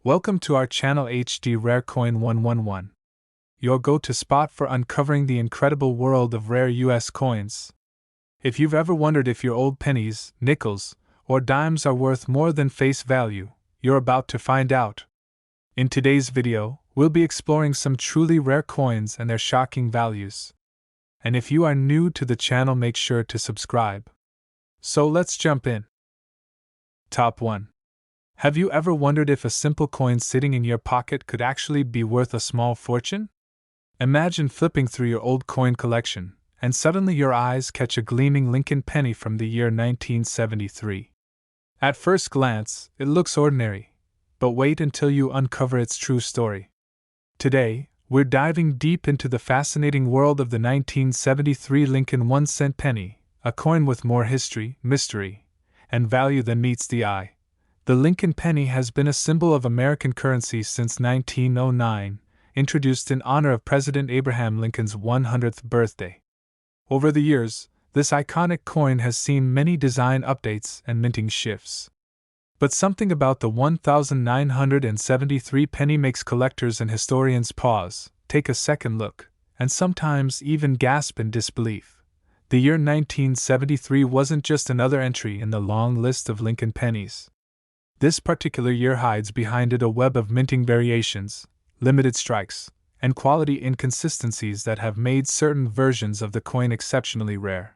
Welcome to our channel HD Rare Coin 111, your go-to spot for uncovering the incredible world of rare US coins. If you've ever wondered if your old pennies, nickels, or dimes are worth more than face value, you're about to find out. In today's video, we'll be exploring some truly rare coins and their shocking values. And if you are new to the channel, make sure to subscribe. So let's jump in. Top 1. Have you ever wondered if a simple coin sitting in your pocket could actually be worth a small fortune? Imagine flipping through your old coin collection, and suddenly your eyes catch a gleaming Lincoln penny from the year 1973. At first glance, it looks ordinary, but wait until you uncover its true story. Today, we're diving deep into the fascinating world of the 1973 Lincoln 1-cent penny, a coin with more history, mystery, and value than meets the eye. The Lincoln penny has been a symbol of American currency since 1909, introduced in honor of President Abraham Lincoln's 100th birthday. Over the years, this iconic coin has seen many design updates and minting shifts. But something about the 1973 penny makes collectors and historians pause, take a second look, and sometimes even gasp in disbelief. The year 1973 wasn't just another entry in the long list of Lincoln pennies. This particular year hides behind it a web of minting variations, limited strikes, and quality inconsistencies that have made certain versions of the coin exceptionally rare.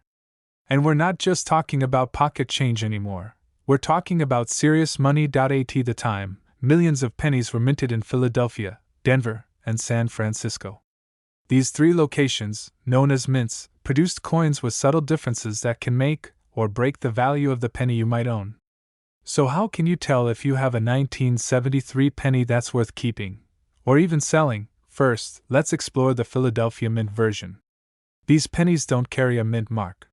And we're not just talking about pocket change anymore. We're talking about serious money. At the time, millions of pennies were minted in Philadelphia, Denver, and San Francisco. These three locations, known as mints, produced coins with subtle differences that can make or break the value of the penny you might own. So how can you tell if you have a 1973 penny that's worth keeping, or even selling? First, let's explore the Philadelphia mint version. These pennies don't carry a mint mark.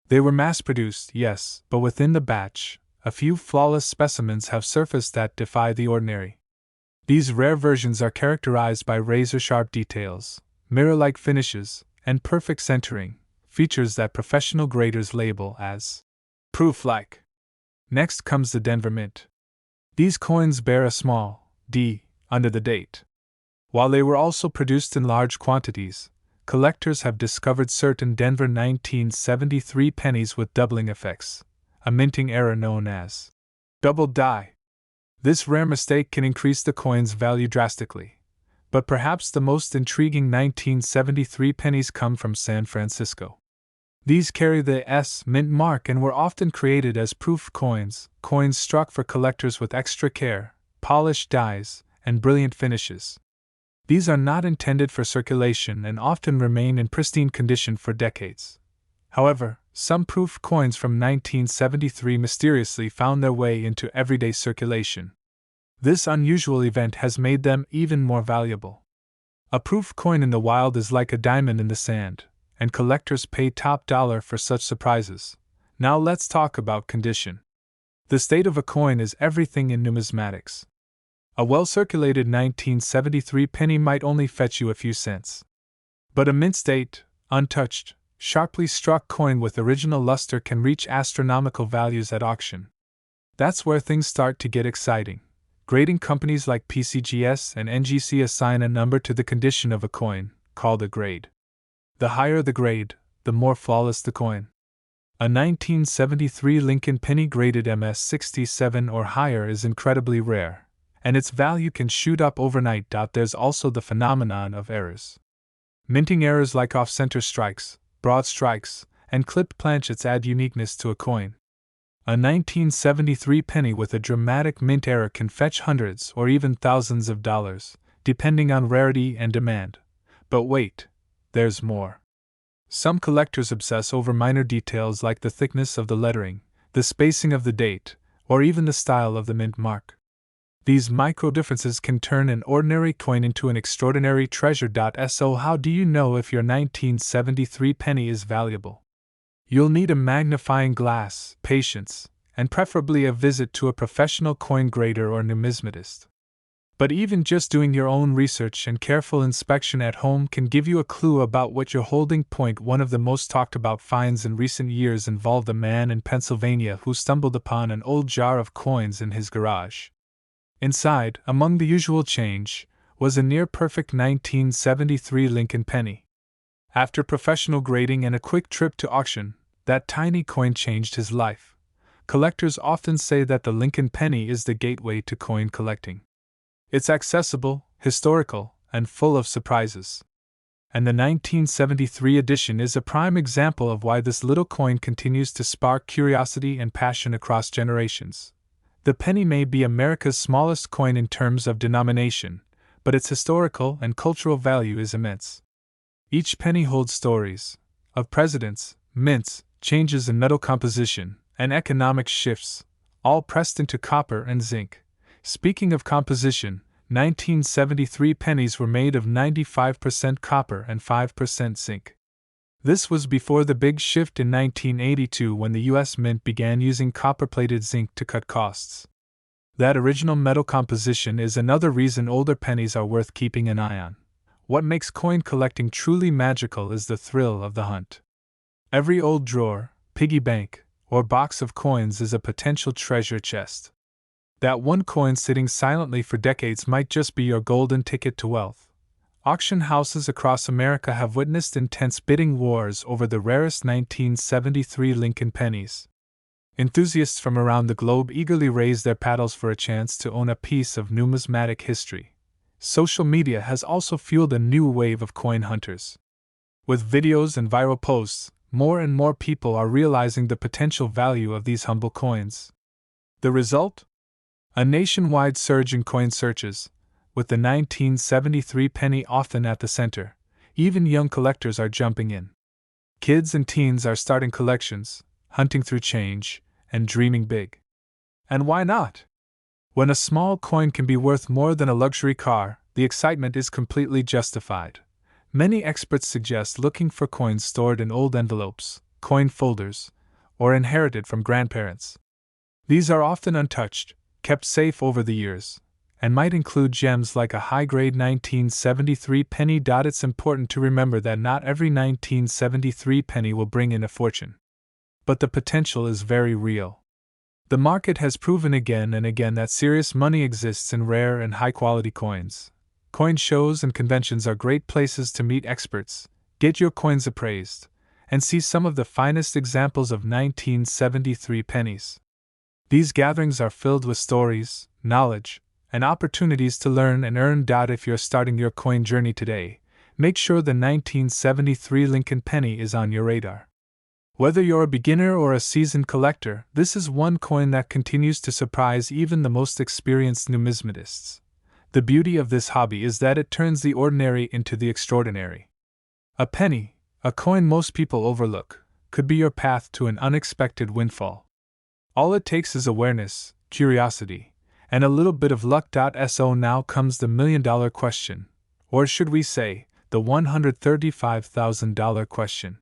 They were mass-produced, yes, but within the batch, a few flawless specimens have surfaced that defy the ordinary. These rare versions are characterized by razor-sharp details, mirror-like finishes, and perfect centering, features that professional graders label as proof-like. Next comes the Denver Mint. These coins bear a small D under the date. While they were also produced in large quantities, collectors have discovered certain Denver 1973 pennies with doubling effects, a minting error known as double die. This rare mistake can increase the coin's value drastically. But perhaps the most intriguing 1973 pennies come from San Francisco. These carry the S mint mark and were often created as proof coins, coins struck for collectors with extra care, polished dies, and brilliant finishes. These are not intended for circulation and often remain in pristine condition for decades. However, some proof coins from 1973 mysteriously found their way into everyday circulation. This unusual event has made them even more valuable. A proof coin in the wild is like a diamond in the sand, and collectors pay top dollar for such surprises. Now let's talk about condition. The state of a coin is everything in numismatics. A well-circulated 1973 penny might only fetch you a few cents. But a mint state, untouched, sharply struck coin with original luster can reach astronomical values at auction. That's where things start to get exciting. Grading companies like PCGS and NGC assign a number to the condition of a coin, called a grade. The higher the grade, the more flawless the coin. A 1973 Lincoln penny graded MS67 or higher is incredibly rare, and its value can shoot up overnight. There's also the phenomenon of errors. Minting errors like off-center strikes, broad strikes, and clipped planchets add uniqueness to a coin. A 1973 penny with a dramatic mint error can fetch hundreds or even thousands of dollars, depending on rarity and demand. But wait, there's more. Some collectors obsess over minor details like the thickness of the lettering, the spacing of the date, or even the style of the mint mark. These micro differences can turn an ordinary coin into an extraordinary treasure. So how do you know if your 1973 penny is valuable? You'll need a magnifying glass, patience, and preferably a visit to a professional coin grader or numismatist. But even just doing your own research and careful inspection at home can give you a clue about what you're holding. One of the most talked about finds in recent years involved a man in Pennsylvania who stumbled upon an old jar of coins in his garage. Inside, among the usual change, was a near-perfect 1973 Lincoln penny. After professional grading and a quick trip to auction, that tiny coin changed his life. Collectors often say that the Lincoln penny is the gateway to coin collecting. It's accessible, historical, and full of surprises. And the 1973 edition is a prime example of why this little coin continues to spark curiosity and passion across generations. The penny may be America's smallest coin in terms of denomination, but its historical and cultural value is immense. Each penny holds stories of presidents, mints, changes in metal composition, and economic shifts, all pressed into copper and zinc. Speaking of composition, 1973 pennies were made of 95% copper and 5% zinc. This was before the big shift in 1982 when the U.S. Mint began using copper-plated zinc to cut costs. That original metal composition is another reason older pennies are worth keeping an eye on. What makes coin collecting truly magical is the thrill of the hunt. Every old drawer, piggy bank, or box of coins is a potential treasure chest. That one coin sitting silently for decades might just be your golden ticket to wealth. Auction houses across America have witnessed intense bidding wars over the rarest 1973 Lincoln pennies. Enthusiasts from around the globe eagerly raise their paddles for a chance to own a piece of numismatic history. Social media has also fueled a new wave of coin hunters. With videos and viral posts, more and more people are realizing the potential value of these humble coins. The result? A nationwide surge in coin searches, with the 1973 penny often at the center. Even young collectors are jumping in. Kids and teens are starting collections, hunting through change, and dreaming big. And why not? When a small coin can be worth more than a luxury car, the excitement is completely justified. Many experts suggest looking for coins stored in old envelopes, coin folders, or inherited from grandparents. These are often untouched, kept safe over the years, and might include gems like a high-grade 1973 penny. It's important to remember that not every 1973 penny will bring in a fortune. But the potential is very real. The market has proven again and again that serious money exists in rare and high-quality coins. Coin shows and conventions are great places to meet experts, get your coins appraised, and see some of the finest examples of 1973 pennies. These gatherings are filled with stories, knowledge, and opportunities to learn and earn. If you're starting your coin journey today, make sure the 1973 Lincoln penny is on your radar. Whether you're a beginner or a seasoned collector, this is one coin that continues to surprise even the most experienced numismatists. The beauty of this hobby is that it turns the ordinary into the extraordinary. A penny, a coin most people overlook, could be your path to an unexpected windfall. All it takes is awareness, curiosity, and a little bit of luck. So now comes the million-dollar question, or should we say, the $135,000 question.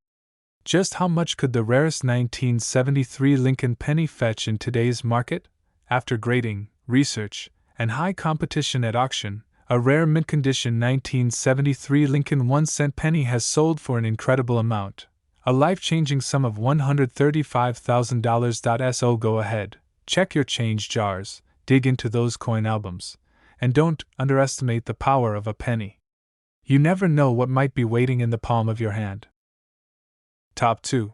Just how much could the rarest 1973 Lincoln penny fetch in today's market? After grading, research, and high competition at auction, a rare mint-condition 1973 Lincoln 1-cent penny has sold for an incredible amount. A life-changing sum of $135,000. So go ahead, check your change jars, dig into those coin albums, and don't underestimate the power of a penny. You never know what might be waiting in the palm of your hand. Top 2.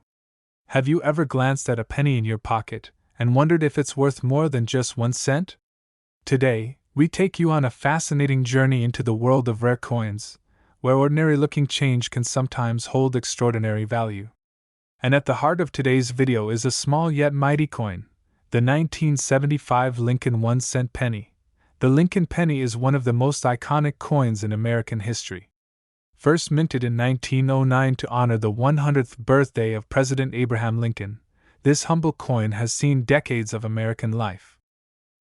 Have you ever glanced at a penny in your pocket and wondered if it's worth more than just 1 cent? Today, we take you on a fascinating journey into the world of rare coins, where ordinary-looking change can sometimes hold extraordinary value. And at the heart of today's video is a small yet mighty coin, the 1975 Lincoln 1-cent penny. The Lincoln penny is one of the most iconic coins in American history. First minted in 1909 to honor the 100th birthday of President Abraham Lincoln, this humble coin has seen decades of American life.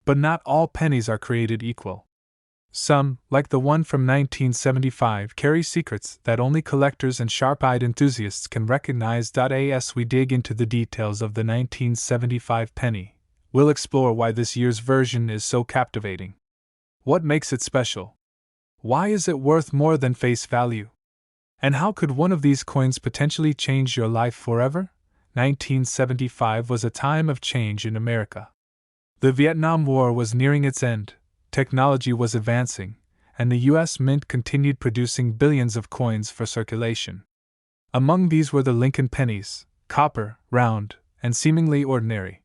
But not all pennies are created equal. Some, like the one from 1975, carry secrets that only collectors and sharp-eyed enthusiasts can recognize. As we dig into the details of the 1975 penny, we'll explore why this year's version is so captivating. What makes it special? Why is it worth more than face value? And how could one of these coins potentially change your life forever? 1975 was a time of change in America. The Vietnam War was nearing its end. technology was advancing, and the U.S. Mint continued producing billions of coins for circulation. Among these were the Lincoln pennies, copper, round, and seemingly ordinary.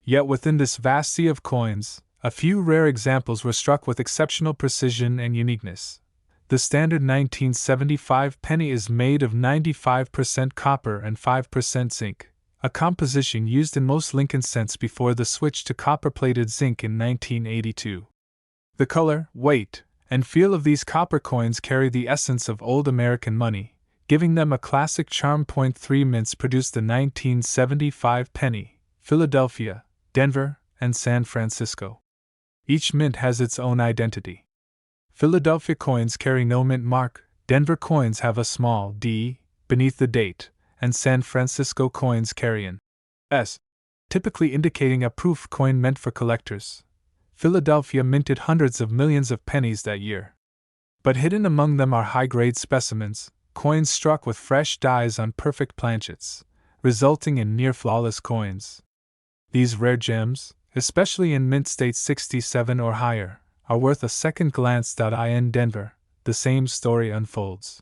Yet within this vast sea of coins, a few rare examples were struck with exceptional precision and uniqueness. The standard 1975 penny is made of 95% copper and 5% zinc, a composition used in most Lincoln cents before the switch to copper-plated zinc in 1982. The color, weight, and feel of these copper coins carry the essence of old American money, giving them a classic charm. 3 mints produced the 1975 penny, Philadelphia, Denver, and San Francisco. Each mint has its own identity. Philadelphia coins carry no mint mark, Denver coins have a small D beneath the date, and San Francisco coins carry an S, typically indicating a proof coin meant for collectors. Philadelphia minted hundreds of millions of pennies that year. But hidden among them are high-grade specimens, coins struck with fresh dies on perfect planchets, resulting in near-flawless coins. These rare gems, especially in mint state 67 or higher, are worth a second glance. In Denver, the same story unfolds.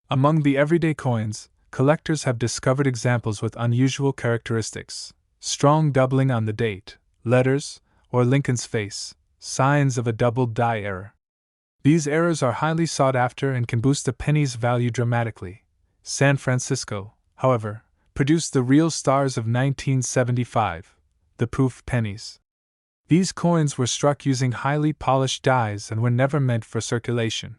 Among the everyday coins, collectors have discovered examples with unusual characteristics: strong doubling on the date, letters, or Lincoln's face, signs of a double die error. These errors are highly sought after and can boost a penny's value dramatically. San Francisco, however, produced the real stars of 1975, the proof pennies. These coins were struck using highly polished dies and were never meant for circulation.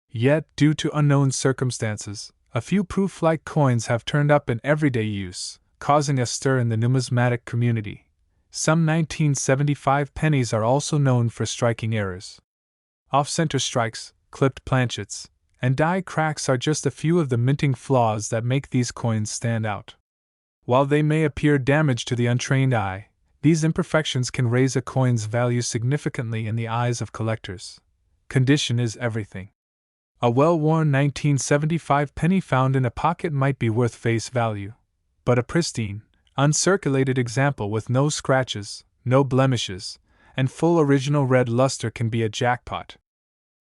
Yet, due to unknown circumstances, a few proof-like coins have turned up in everyday use, causing a stir in the numismatic community. Some 1975 pennies are also known for striking errors. Off-center strikes, clipped planchets, and die cracks are just a few of the minting flaws that make these coins stand out. While they may appear damaged to the untrained eye, these imperfections can raise a coin's value significantly in the eyes of collectors. Condition is everything. A well-worn 1975 penny found in a pocket might be worth face value, but a pristine, uncirculated example with no scratches, no blemishes, and full original red luster can be a jackpot.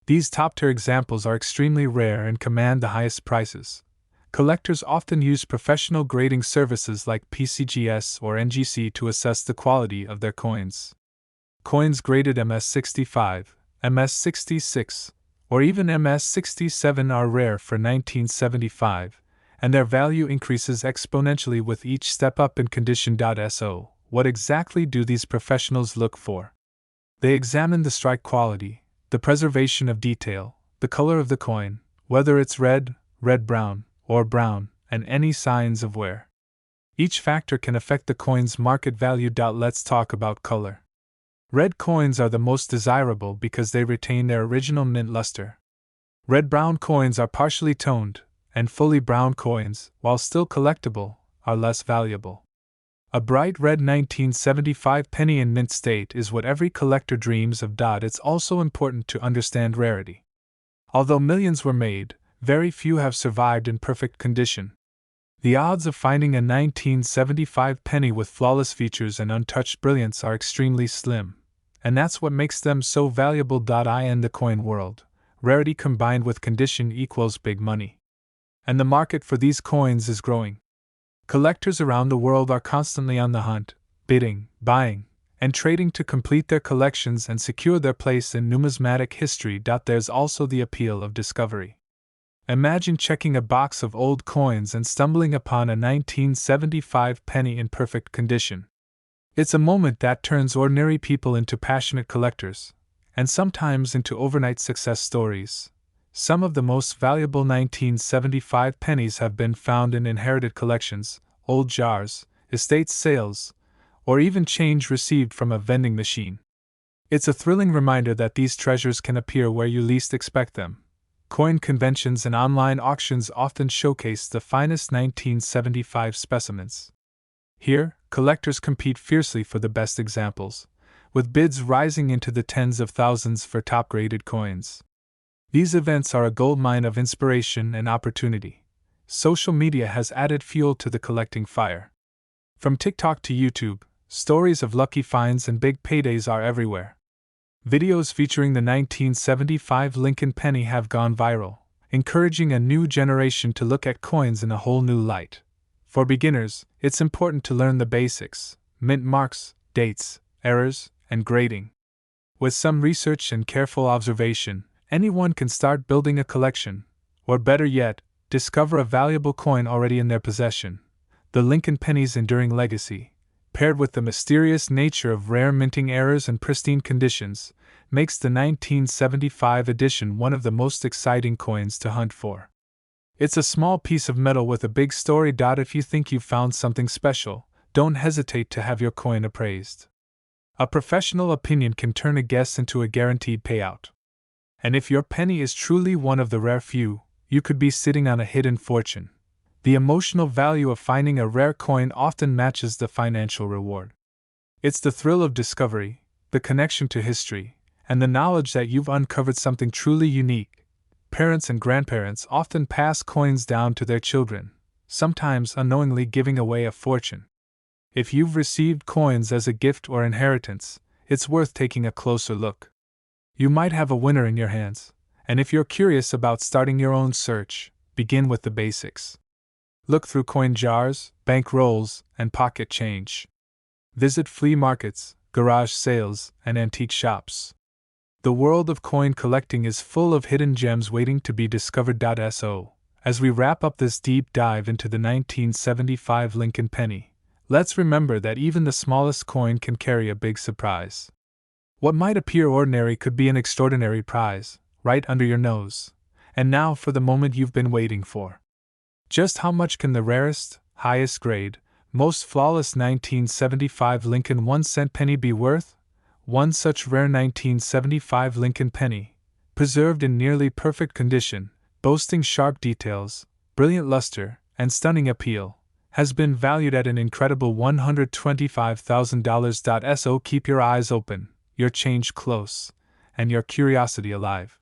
These top-tier examples are extremely rare and command the highest prices. Collectors often use professional grading services like PCGS or NGC to assess the quality of their coins. Coins graded MS65, MS66, or even MS67 are rare for 1975, and their value increases exponentially with each step up in condition. So, what exactly do these professionals look for? They examine the strike quality, the preservation of detail, the color of the coin, whether it's red, red-brown, or brown, and any signs of wear. Each factor can affect the coin's market value. Let's talk about color. Red coins are the most desirable because they retain their original mint luster. Red-brown coins are partially toned, and fully brown coins, while still collectible, are less valuable. A bright red 1975 penny in mint state is what every collector dreams of. It's also important to understand rarity. Although millions were made, very few have survived in perfect condition. The odds of finding a 1975 penny with flawless features and untouched brilliance are extremely slim, and that's what makes them so valuable. In the coin world, rarity combined with condition equals big money. And the market for these coins is growing. Collectors around the world are constantly on the hunt, bidding, buying, and trading to complete their collections and secure their place in numismatic history. There's also the appeal of discovery. Imagine checking a box of old coins and stumbling upon a 1975 penny in perfect condition. It's a moment that turns ordinary people into passionate collectors, and sometimes into overnight success stories. Some of the most valuable 1975 pennies have been found in inherited collections, old jars, estate sales, or even change received from a vending machine. It's a thrilling reminder that these treasures can appear where you least expect them. Coin conventions and online auctions often showcase the finest 1975 specimens. Here, collectors compete fiercely for the best examples, with bids rising into the tens of thousands for top-graded coins. These events are a goldmine of inspiration and opportunity. Social media has added fuel to the collecting fire. From TikTok to YouTube, stories of lucky finds and big paydays are everywhere. Videos featuring the 1975 Lincoln penny have gone viral, encouraging a new generation to look at coins in a whole new light. For beginners, it's important to learn the basics: mint marks, dates, errors, and grading. With some research and careful observation, anyone can start building a collection, or better yet, discover a valuable coin already in their possession. The Lincoln penny's enduring legacy, paired with the mysterious nature of rare minting errors and pristine conditions, makes the 1975 edition one of the most exciting coins to hunt for. It's a small piece of metal with a big story. If you think you've found something special, don't hesitate to have your coin appraised. A professional opinion can turn a guess into a guaranteed payout. And if your penny is truly one of the rare few, you could be sitting on a hidden fortune. The emotional value of finding a rare coin often matches the financial reward. It's the thrill of discovery, the connection to history, and the knowledge that you've uncovered something truly unique. Parents and grandparents often pass coins down to their children, sometimes unknowingly giving away a fortune. If you've received coins as a gift or inheritance, it's worth taking a closer look. You might have a winner in your hands, and if you're curious about starting your own search, begin with the basics. Look through coin jars, bank rolls, and pocket change. Visit flea markets, garage sales, and antique shops. The world of coin collecting is full of hidden gems waiting to be discovered. So, as we wrap up this deep dive into the 1975 Lincoln penny, let's remember that even the smallest coin can carry a big surprise. What might appear ordinary could be an extraordinary prize, right under your nose. And now for the moment you've been waiting for. Just how much can the rarest, highest grade, most flawless 1975 Lincoln 1-cent penny be worth? One such rare 1975 Lincoln penny, preserved in nearly perfect condition, boasting sharp details, brilliant luster, and stunning appeal, has been valued at an incredible $125,000. So keep your eyes open, your change close, and your curiosity alive.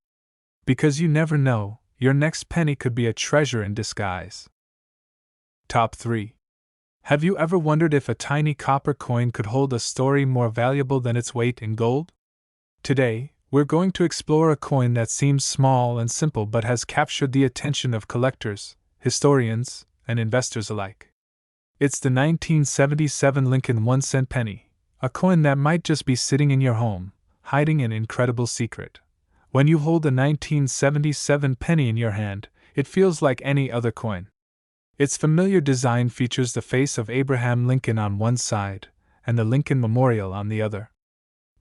Because you never know, your next penny could be a treasure in disguise. Top 3. Have you ever wondered if a tiny copper coin could hold a story more valuable than its weight in gold? Today, we're going to explore a coin that seems small and simple but has captured the attention of collectors, historians, and investors alike. It's the 1977 Lincoln 1-cent penny, a coin that might just be sitting in your home, hiding an incredible secret. When you hold a 1977 penny in your hand, it feels like any other coin. Its familiar design features the face of Abraham Lincoln on one side, and the Lincoln Memorial on the other.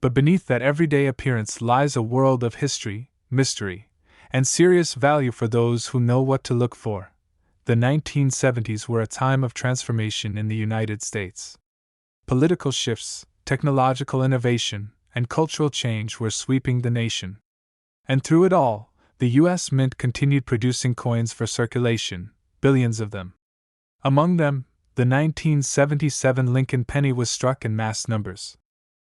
But beneath that everyday appearance lies a world of history, mystery, and serious value for those who know what to look for. The 1970s were a time of transformation in the United States. Political shifts, technological innovation, and cultural change were sweeping the nation. And through it all, the U.S. Mint continued producing coins for circulation, billions of them. Among them, the 1977 Lincoln penny was struck in mass numbers.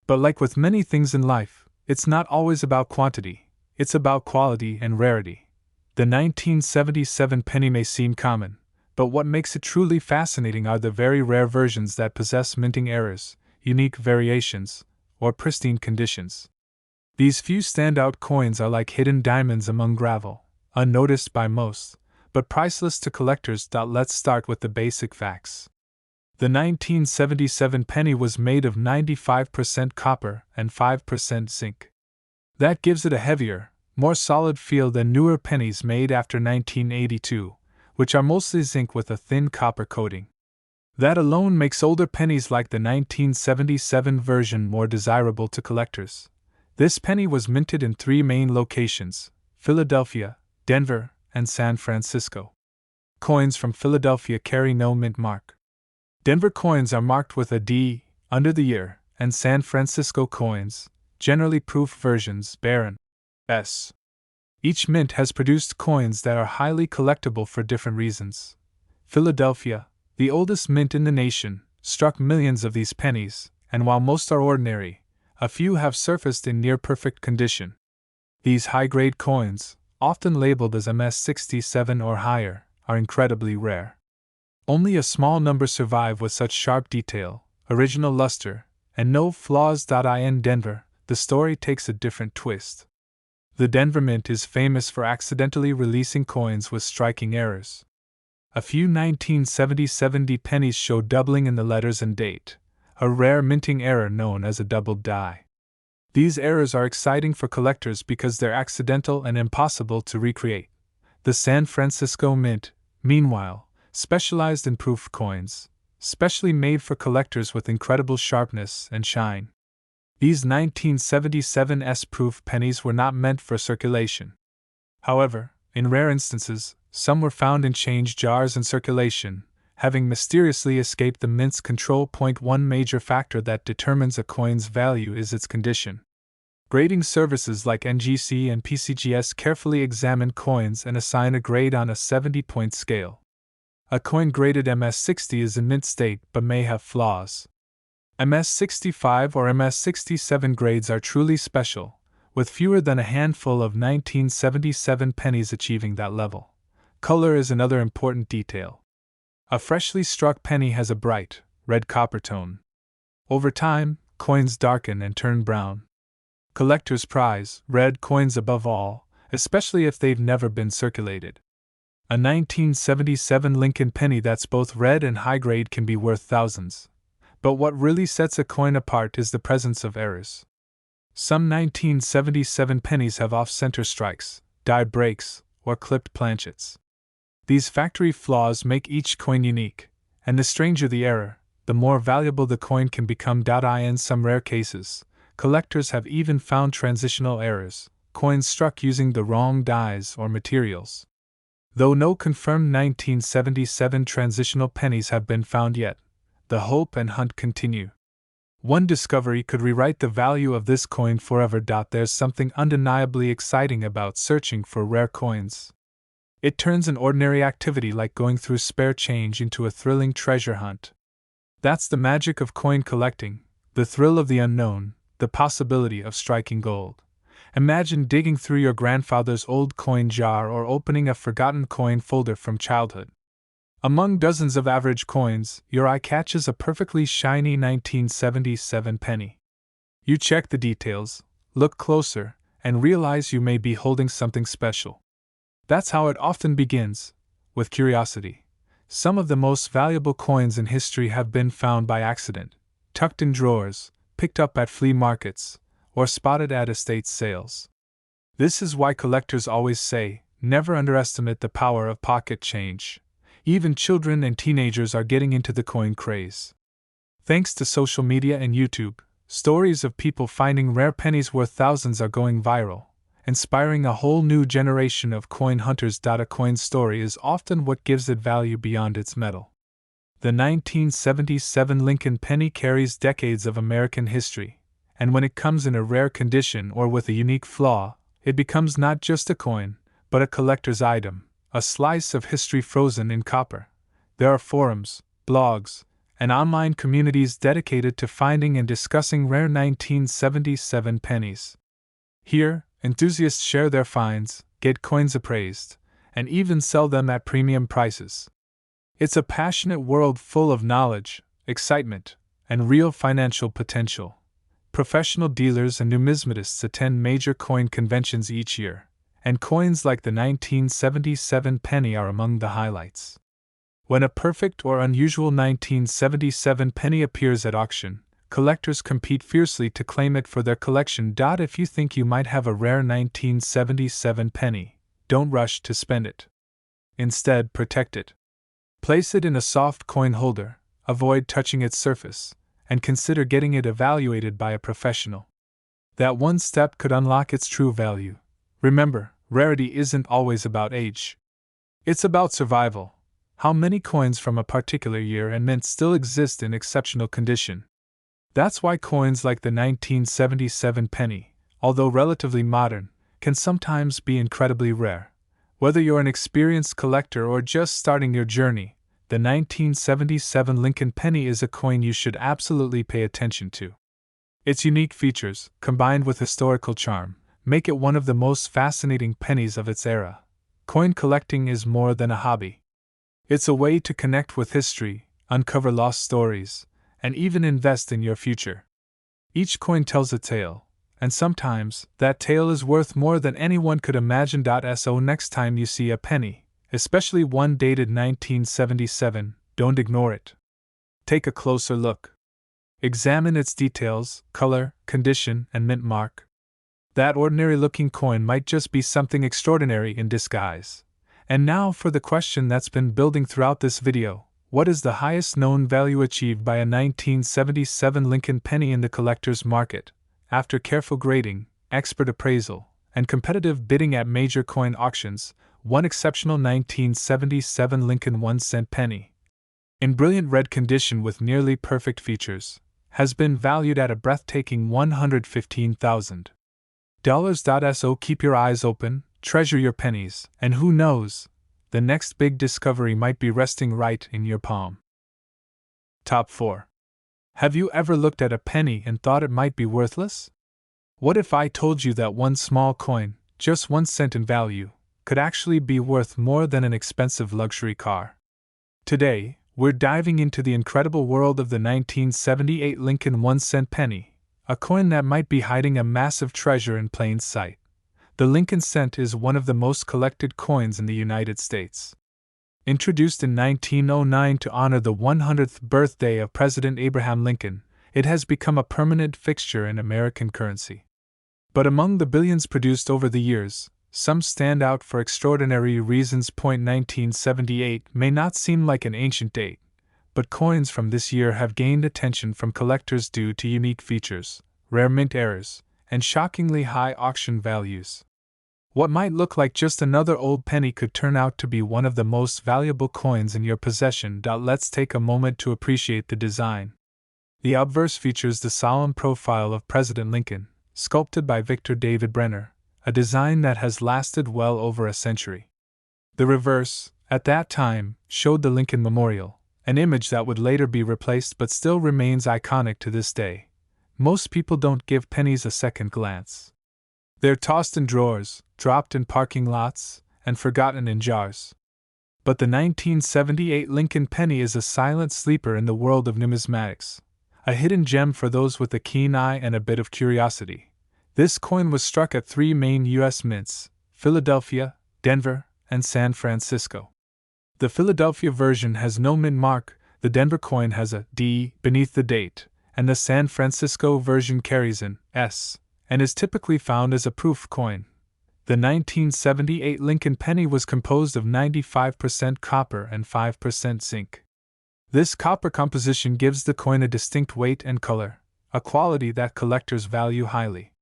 But like with many things in life, it's not always about quantity, it's about quality and rarity. The 1977 penny may seem common, but what makes it truly fascinating are the very rare versions that possess minting errors, unique variations, or pristine conditions. These few standout coins are like hidden diamonds among gravel, unnoticed by most, but priceless to collectors. Let's start with the basic facts. The 1977 penny was made of 95% copper and 5% zinc. That gives it a heavier, more solid feel than newer pennies made after 1982, which are mostly zinc with a thin copper coating. That alone makes older pennies like the 1977 version more desirable to collectors. This penny was minted in 3 main locations: Philadelphia, Denver, and San Francisco. Coins from Philadelphia carry no mint mark. Denver coins are marked with a D under the year, and San Francisco coins, generally proof versions, bear an S. Each mint has produced coins that are highly collectible for different reasons. Philadelphia, the oldest mint in the nation, struck millions of these pennies, and while most are ordinary, a few have surfaced in near-perfect condition. These high-grade coins, often labeled as MS-67 or higher, are incredibly rare. Only a small number survive with such sharp detail, original luster, and no flaws. In Denver, the story takes a different twist. The Denver Mint is famous for accidentally releasing coins with striking errors. A few 1977 pennies show doubling in the letters and date, a rare minting error known as a doubled die. These errors are exciting for collectors because they're accidental and impossible to recreate. The San Francisco Mint, meanwhile, specialized in proof coins, specially made for collectors with incredible sharpness and shine. These 1977 S-proof pennies were not meant for circulation. However, in rare instances, some were found in change jars in circulation, having mysteriously escaped the mint's control. One major factor that determines a coin's value is its condition. Grading services like NGC and PCGS carefully examine coins and assign a grade on a 70-point scale. A coin graded MS-60 is in mint state but may have flaws. MS-65 or MS-67 grades are truly special, with fewer than a handful of 1977 pennies achieving that level. Color is another important detail. A freshly struck penny has a bright, red copper tone. Over time, coins darken and turn brown. Collectors prize red coins above all, especially if they've never been circulated. A 1977 Lincoln penny that's both red and high grade can be worth thousands. But what really sets a coin apart is the presence of errors. Some 1977 pennies have off-center strikes, die breaks, or clipped planchets. These factory flaws make each coin unique, and the stranger the error, the more valuable the coin can become. In some rare cases, collectors have even found transitional errors, coins struck using the wrong dies or materials. Though no confirmed 1977 transitional pennies have been found yet, the hope and hunt continue. One discovery could rewrite the value of this coin forever. There's something undeniably exciting about searching for rare coins. It turns an ordinary activity like going through spare change into a thrilling treasure hunt. That's the magic of coin collecting, the thrill of the unknown, the possibility of striking gold. Imagine digging through your grandfather's old coin jar or opening a forgotten coin folder from childhood. Among dozens of average coins, your eye catches a perfectly shiny 1977 penny. You check the details, look closer, and realize you may be holding something special. That's how it often begins, with curiosity. Some of the most valuable coins in history have been found by accident, tucked in drawers, picked up at flea markets, or spotted at estate sales. This is why collectors always say, never underestimate the power of pocket change. Even children and teenagers are getting into the coin craze. Thanks to social media and YouTube, stories of people finding rare pennies worth thousands are going viral, inspiring a whole new generation of coin hunters. A coin story is often what gives it value beyond its metal. The 1977 Lincoln penny carries decades of American history, and when it comes in a rare condition or with a unique flaw, it becomes not just a coin, but a collector's item. A slice of history frozen in copper. There are forums, blogs, and online communities dedicated to finding and discussing rare 1977 pennies. Here, enthusiasts share their finds, get coins appraised, and even sell them at premium prices. It's a passionate world full of knowledge, excitement, and real financial potential. Professional dealers and numismatists attend major coin conventions each year, and coins like the 1977 penny are among the highlights. When a perfect or unusual 1977 penny appears at auction, collectors compete fiercely to claim it for their collection. If you think you might have a rare 1977 penny, don't rush to spend it. Instead, protect it. Place it in a soft coin holder, avoid touching its surface, and consider getting it evaluated by a professional. That one step could unlock its true value. Remember, rarity isn't always about age. It's about survival. How many coins from a particular year and mint still exist in exceptional condition? That's why coins like the 1977 penny, although relatively modern, can sometimes be incredibly rare. Whether you're an experienced collector or just starting your journey, the 1977 Lincoln penny is a coin you should absolutely pay attention to. Its unique features, combined with historical charm, make it one of the most fascinating pennies of its era. Coin collecting is more than a hobby. It's a way to connect with history, uncover lost stories, and even invest in your future. Each coin tells a tale, and sometimes, that tale is worth more than anyone could imagine. So next time you see a penny, especially one dated 1977, don't ignore it. Take a closer look. Examine its details, color, condition, and mint mark. That ordinary-looking coin might just be something extraordinary in disguise. And now for the question that's been building throughout this video. What is the highest known value achieved by a 1977 Lincoln penny in the collector's market? After careful grading, expert appraisal, and competitive bidding at major coin auctions, one exceptional 1977 Lincoln 1-cent penny, in brilliant red condition with nearly perfect features, has been valued at a breathtaking $115,000. So keep your eyes open, treasure your pennies, and who knows, the next big discovery might be resting right in your palm. Top 4. Have you ever looked at a penny and thought it might be worthless? What if I told you that one small coin, just 1 cent in value, could actually be worth more than an expensive luxury car? Today, we're diving into the incredible world of the 1978 Lincoln 1-cent penny, a coin that might be hiding a massive treasure in plain sight. The Lincoln cent is one of the most collected coins in the United States. Introduced in 1909 to honor the 100th birthday of President Abraham Lincoln, it has become a permanent fixture in American currency. But among the billions produced over the years, some stand out for extraordinary reasons. 1978 may not seem like an ancient date, but coins from this year have gained attention from collectors due to unique features, rare mint errors, and shockingly high auction values. What might look like just another old penny could turn out to be one of the most valuable coins in your possession. Let's take a moment to appreciate the design. The obverse features the solemn profile of President Lincoln, sculpted by Victor David Brenner, a design that has lasted well over a century. The reverse, at that time, showed the Lincoln Memorial, an image that would later be replaced but still remains iconic to this day. Most people don't give pennies a second glance. They're tossed in drawers, dropped in parking lots, and forgotten in jars. But the 1978 Lincoln penny is a silent sleeper in the world of numismatics, a hidden gem for those with a keen eye and a bit of curiosity. This coin was struck at 3 main U.S. mints: Philadelphia, Denver, and San Francisco. The Philadelphia version has no mint mark, the Denver coin has a D beneath the date, and the San Francisco version carries an S, and is typically found as a proof coin. The 1978 Lincoln penny was composed of 95% copper and 5% zinc. This copper composition gives the coin a distinct weight and color, a quality that collectors value highly.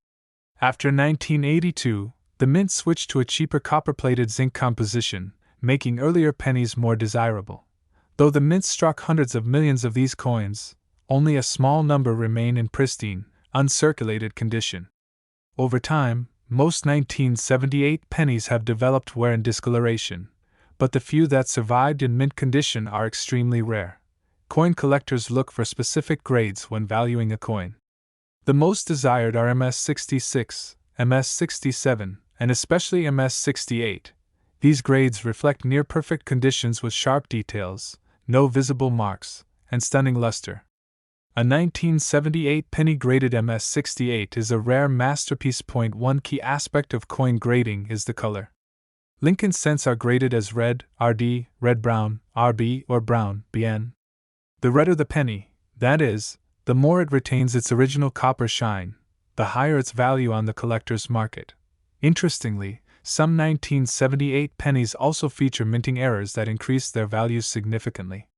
After 1982, the mint switched to a cheaper copper-plated zinc composition, making earlier pennies more desirable. Though the mint struck hundreds of millions of these coins, only a small number remain in pristine, uncirculated condition. Over time, most 1978 pennies have developed wear and discoloration, but the few that survived in mint condition are extremely rare. Coin collectors look for specific grades when valuing a coin. The most desired are MS66, MS67, and especially MS68. These grades reflect near-perfect conditions with sharp details, no visible marks, and stunning luster. A 1978 penny graded MS68 is a rare masterpiece. One key aspect of coin grading is the color. Lincoln cents are graded as red, RD, red-brown, RB, or brown, BN. The redder the penny, that is, the more it retains its original copper shine, the higher its value on the collector's market. Interestingly, some 1978 pennies also feature minting errors that increase their values significantly.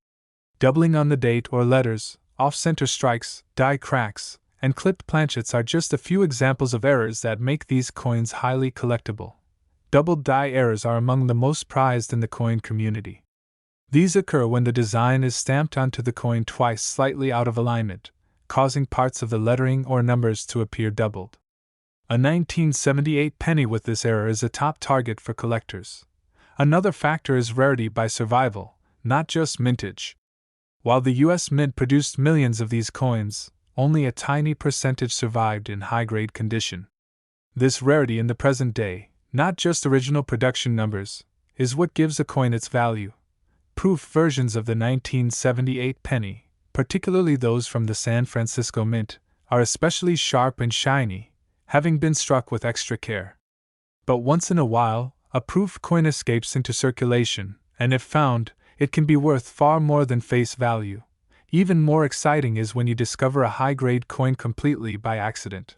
Doubling on the date or letters, off-center strikes, die cracks, and clipped planchets are just a few examples of errors that make these coins highly collectible. Doubled die errors are among the most prized in the coin community. These occur when the design is stamped onto the coin twice slightly out of alignment, causing parts of the lettering or numbers to appear doubled. A 1978 penny with this error is a top target for collectors. Another factor is rarity by survival, not just mintage. While the U.S. Mint produced millions of these coins, only a tiny percentage survived in high-grade condition. This rarity in the present day, not just original production numbers, is what gives a coin its value. Proof versions of the 1978 penny, particularly those from the San Francisco Mint, are especially sharp and shiny, having been struck with extra care. But once in a while, a proof coin escapes into circulation, and if found, it can be worth far more than face value. Even more exciting is when you discover a high-grade coin completely by accident.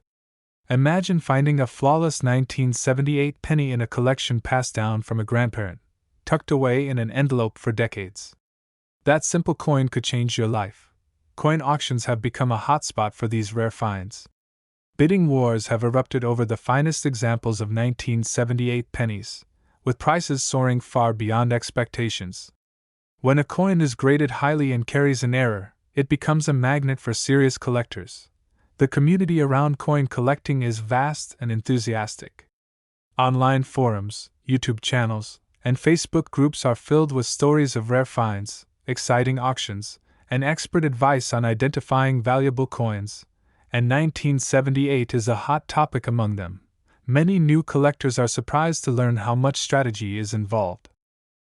Imagine finding a flawless 1978 penny in a collection passed down from a grandparent, tucked away in an envelope for decades. That simple coin could change your life. Coin auctions have become a hotspot for these rare finds. Bidding wars have erupted over the finest examples of 1978 pennies, with prices soaring far beyond expectations. When a coin is graded highly and carries an error, it becomes a magnet for serious collectors. The community around coin collecting is vast and enthusiastic. Online forums, YouTube channels, and Facebook groups are filled with stories of rare finds, exciting auctions, and expert advice on identifying valuable coins, and 1978 is a hot topic among them. Many new collectors are surprised to learn how much strategy is involved.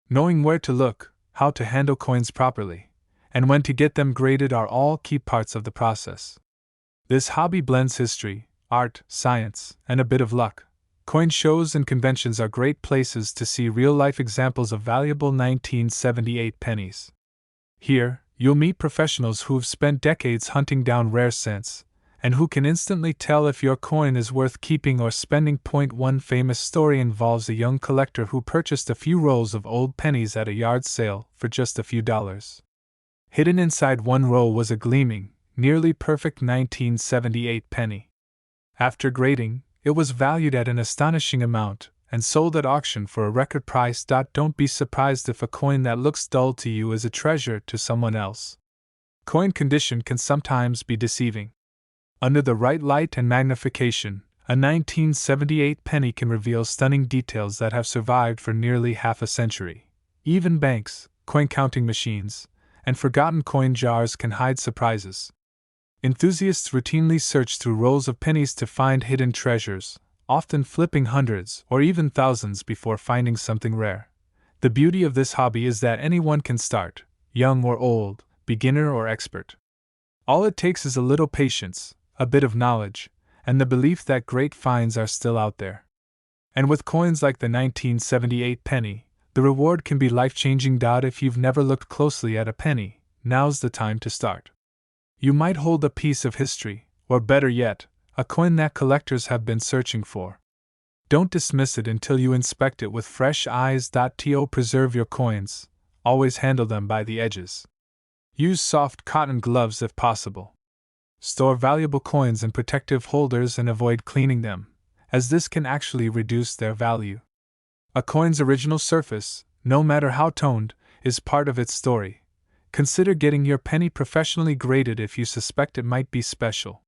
Knowing where to look, how to handle coins properly, and when to get them graded are all key parts of the process. This hobby blends history, art, science, and a bit of luck. Coin shows and conventions are great places to see real-life examples of valuable 1978 pennies. Here, you'll meet professionals who've spent decades hunting down rare cents, and who can instantly tell if your coin is worth keeping or spending. One famous story involves a young collector who purchased a few rolls of old pennies at a yard sale for just a few dollars. Hidden inside one roll was a gleaming, nearly perfect 1978 penny. After grading, it was valued at an astonishing amount and sold at auction for a record price. Don't be surprised if a coin that looks dull to you is a treasure to someone else. Coin condition can sometimes be deceiving. Under the right light and magnification, a 1978 penny can reveal stunning details that have survived for nearly half a century. Even banks, coin counting machines, and forgotten coin jars can hide surprises. Enthusiasts routinely search through rolls of pennies to find hidden treasures, often flipping hundreds or even thousands before finding something rare. The beauty of this hobby is that anyone can start, young or old, beginner or expert. All it takes is a little patience, a bit of knowledge, and the belief that great finds are still out there. And with coins like the 1978 penny, the reward can be life-changing. If you've never looked closely at a penny, now's the time to start. You might hold a piece of history, or better yet, a coin that collectors have been searching for. Don't dismiss it until you inspect it with fresh eyes. To preserve your coins, always handle them by the edges. Use soft cotton gloves if possible. Store valuable coins in protective holders and avoid cleaning them, as this can actually reduce their value. A coin's original surface, no matter how toned, is part of its story. Consider getting your penny professionally graded if you suspect it might be special.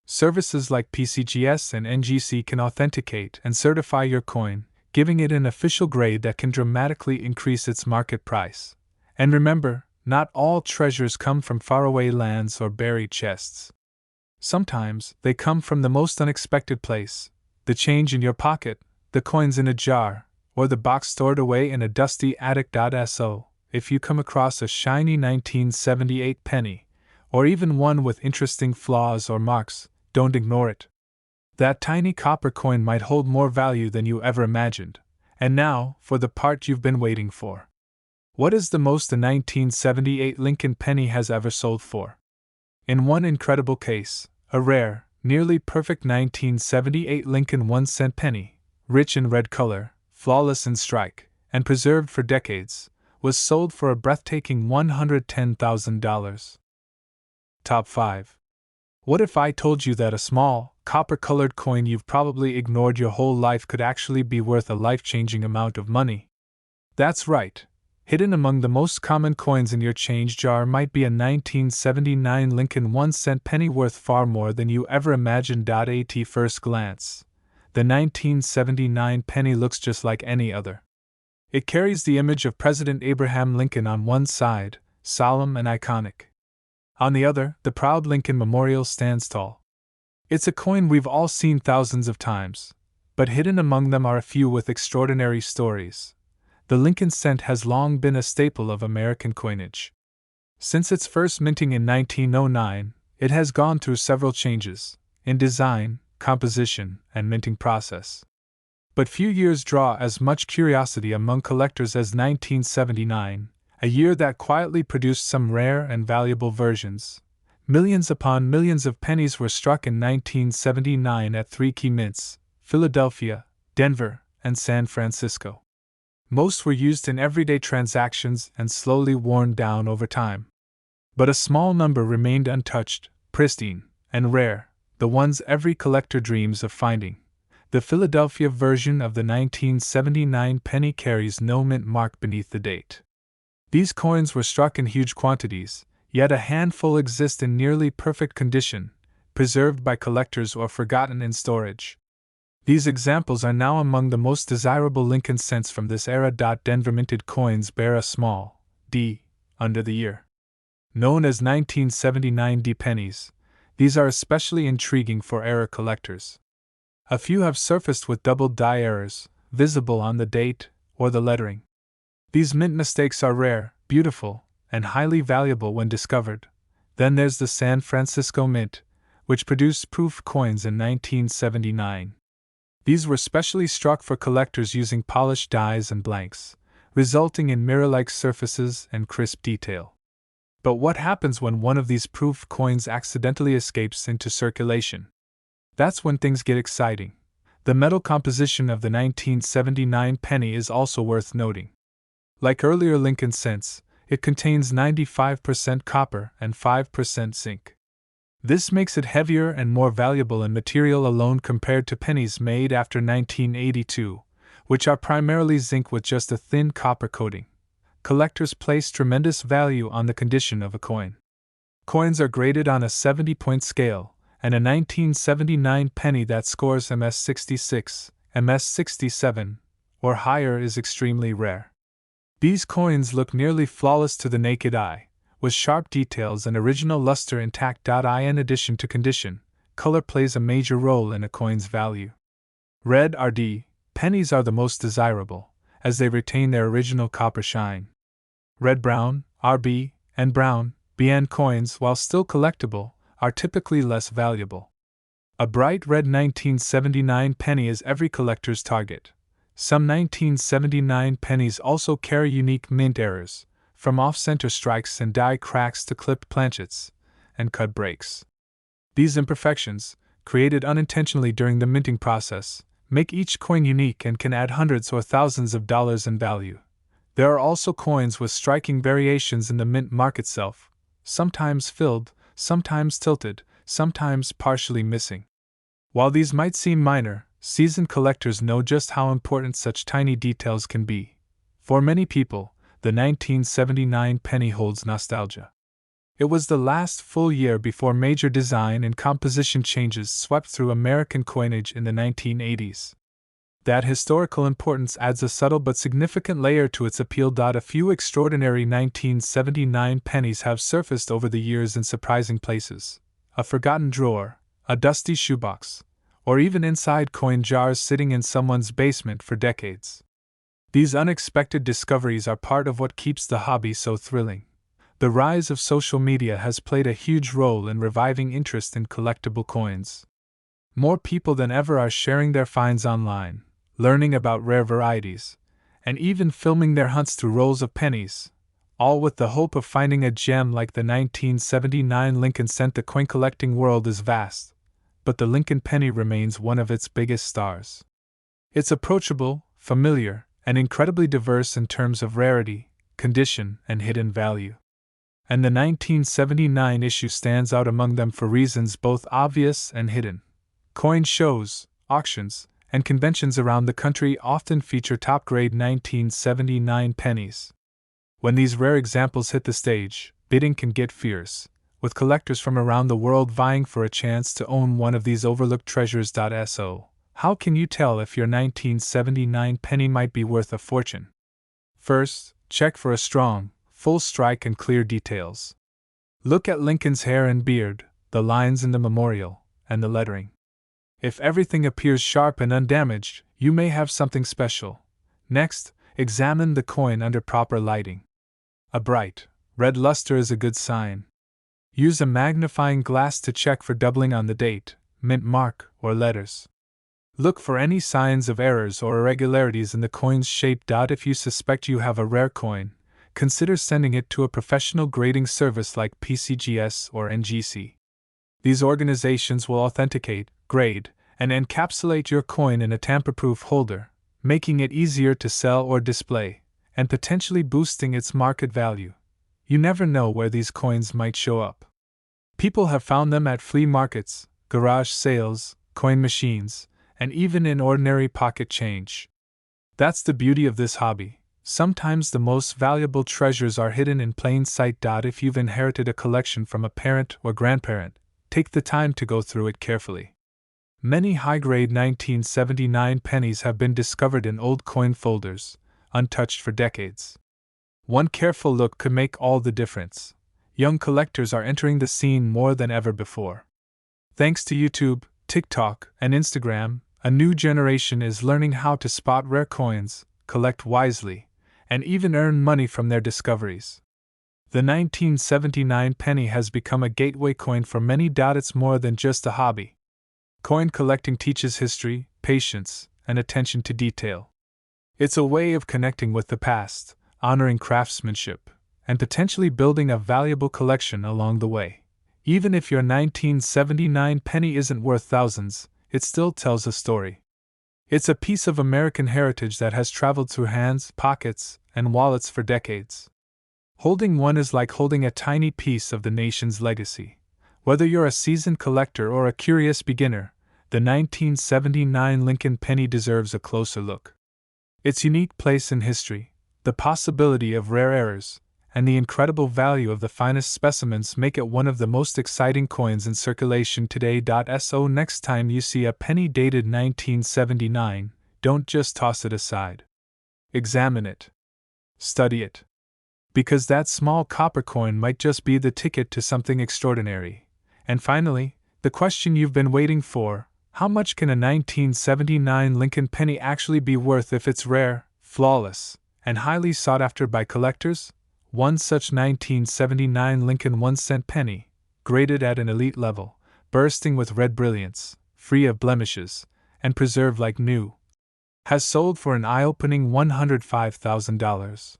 Services like PCGS and NGC can authenticate and certify your coin, giving it an official grade that can dramatically increase its market price. And remember, not all treasures come from faraway lands or buried chests. Sometimes, they come from the most unexpected place: the change in your pocket, the coins in a jar, or the box stored away in a dusty attic. So, if you come across a shiny 1978 penny, or even one with interesting flaws or marks, don't ignore it. That tiny copper coin might hold more value than you ever imagined. And now, for the part you've been waiting for. What is the most a 1978 Lincoln penny has ever sold for? In one incredible case, a rare, nearly perfect 1978 Lincoln 1-cent penny, rich in red color, flawless in strike, and preserved for decades, was sold for a breathtaking $110,000. Top 5. What if I told you that a small, copper-colored coin you've probably ignored your whole life could actually be worth a life-changing amount of money? That's right. Hidden among the most common coins in your change jar might be a 1979 Lincoln 1-cent penny worth far more than you ever imagined. At first glance, the 1979 penny looks just like any other. It carries the image of President Abraham Lincoln on one side, solemn and iconic. On the other, the proud Lincoln Memorial stands tall. It's a coin we've all seen thousands of times, but hidden among them are a few with extraordinary stories. The Lincoln cent has long been a staple of American coinage. Since its first minting in 1909, it has gone through several changes, in design, composition, and minting process. But few years draw as much curiosity among collectors as 1979, a year that quietly produced some rare and valuable versions. Millions upon millions of pennies were struck in 1979 at three key mints: Philadelphia, Denver, and San Francisco. Most were used in everyday transactions and slowly worn down over time. But a small number remained untouched, pristine, and rare, the ones every collector dreams of finding. The Philadelphia version of the 1979 penny carries no mint mark beneath the date. These coins were struck in huge quantities, yet a handful exist in nearly perfect condition, preserved by collectors or forgotten in storage. These examples are now among the most desirable Lincoln cents from this era. Denver minted coins bear a small d under the year. Known as 1979 D pennies, these are especially intriguing for error collectors. A few have surfaced with double die errors, visible on the date or the lettering. These mint mistakes are rare, beautiful, and highly valuable when discovered. Then there's the San Francisco Mint, which produced proof coins in 1979. These were specially struck for collectors using polished dies and blanks, resulting in mirror-like surfaces and crisp detail. But what happens when one of these proof coins accidentally escapes into circulation? That's when things get exciting. The metal composition of the 1979 penny is also worth noting. Like earlier Lincoln cents, it contains 95% copper and 5% zinc. This makes it heavier and more valuable in material alone compared to pennies made after 1982, which are primarily zinc with just a thin copper coating. Collectors place tremendous value on the condition of a coin. Coins are graded on a 70-point scale, and a 1979 penny that scores MS 66, MS 67, or higher is extremely rare. These coins look nearly flawless to the naked eye, with sharp details and original luster intact. In addition to condition, color plays a major role in a coin's value. Red RD pennies are the most desirable, as they retain their original copper shine. Red brown, RB, and brown, BN coins, while still collectible, are typically less valuable. A bright red 1979 penny is every collector's target. Some 1979 pennies also carry unique mint errors, from off-center strikes and die cracks to clipped planchets and cut breaks. These imperfections, created unintentionally during the minting process, make each coin unique and can add hundreds or thousands of dollars in value. There are also coins with striking variations in the mint mark itself, sometimes filled, sometimes tilted, sometimes partially missing. While these might seem minor, seasoned collectors know just how important such tiny details can be. For many people, the 1979 penny holds nostalgia. It was the last full year before major design and composition changes swept through American coinage in the 1980s. That historical importance adds a subtle but significant layer to its appeal. A few extraordinary 1979 pennies have surfaced over the years in surprising places: a forgotten drawer, a dusty shoebox, or even inside coin jars sitting in someone's basement for decades. These unexpected discoveries are part of what keeps the hobby so thrilling. The rise of social media has played a huge role in reviving interest in collectible coins. More people than ever are sharing their finds online, learning about rare varieties, and even filming their hunts through rolls of pennies, all with the hope of finding a gem like the 1979 Lincoln cent. The coin collecting world is vast, but the Lincoln penny remains one of its biggest stars. It's approachable, familiar, and incredibly diverse in terms of rarity, condition, and hidden value. And the 1979 issue stands out among them for reasons both obvious and hidden. Coin shows, auctions, and conventions around the country often feature top-grade 1979 pennies. When these rare examples hit the stage, bidding can get fierce, with collectors from around the world vying for a chance to own one of these overlooked treasures. So, how can you tell if your 1979 penny might be worth a fortune? First, check for a strong, full strike and clear details. Look at Lincoln's hair and beard, the lines in the memorial, and the lettering. If everything appears sharp and undamaged, you may have something special. Next, examine the coin under proper lighting. A bright, red luster is a good sign. Use a magnifying glass to check for doubling on the date, mint mark, or letters. Look for any signs of errors or irregularities in the coin's shape. If you suspect you have a rare coin, consider sending it to a professional grading service like PCGS or NGC. These organizations will authenticate, grade, and encapsulate your coin in a tamper-proof holder, making it easier to sell or display, and potentially boosting its market value. You never know where these coins might show up. People have found them at flea markets, garage sales, coin machines, and even in ordinary pocket change. That's the beauty of this hobby. Sometimes the most valuable treasures are hidden in plain sight. If you've inherited a collection from a parent or grandparent, take the time to go through it carefully. Many high-grade 1979 pennies have been discovered in old coin folders, untouched for decades. One careful look could make all the difference. Young collectors are entering the scene more than ever before. Thanks to YouTube, TikTok, and Instagram, a new generation is learning how to spot rare coins, collect wisely, and even earn money from their discoveries. The 1979 penny has become a gateway coin for many. It's more than just a hobby. Coin collecting teaches history, patience, and attention to detail. It's a way of connecting with the past, honoring craftsmanship, and potentially building a valuable collection along the way. Even if your 1979 penny isn't worth thousands, it still tells a story. It's a piece of American heritage that has traveled through hands, pockets, and wallets for decades. Holding one is like holding a tiny piece of the nation's legacy. Whether you're a seasoned collector or a curious beginner, the 1979 Lincoln penny deserves a closer look. Its unique place in history, the possibility of rare errors, and the incredible value of the finest specimens make it one of the most exciting coins in circulation today. So next time you see a penny dated 1979, don't just toss it aside. Examine it. Study it. Because that small copper coin might just be the ticket to something extraordinary. And finally, the question you've been waiting for: how much can a 1979 Lincoln penny actually be worth if it's rare, flawless, and highly sought after by collectors? One such 1979 Lincoln 1-cent penny, graded at an elite level, bursting with red brilliance, free of blemishes, and preserved like new, has sold for an eye-opening $105,000.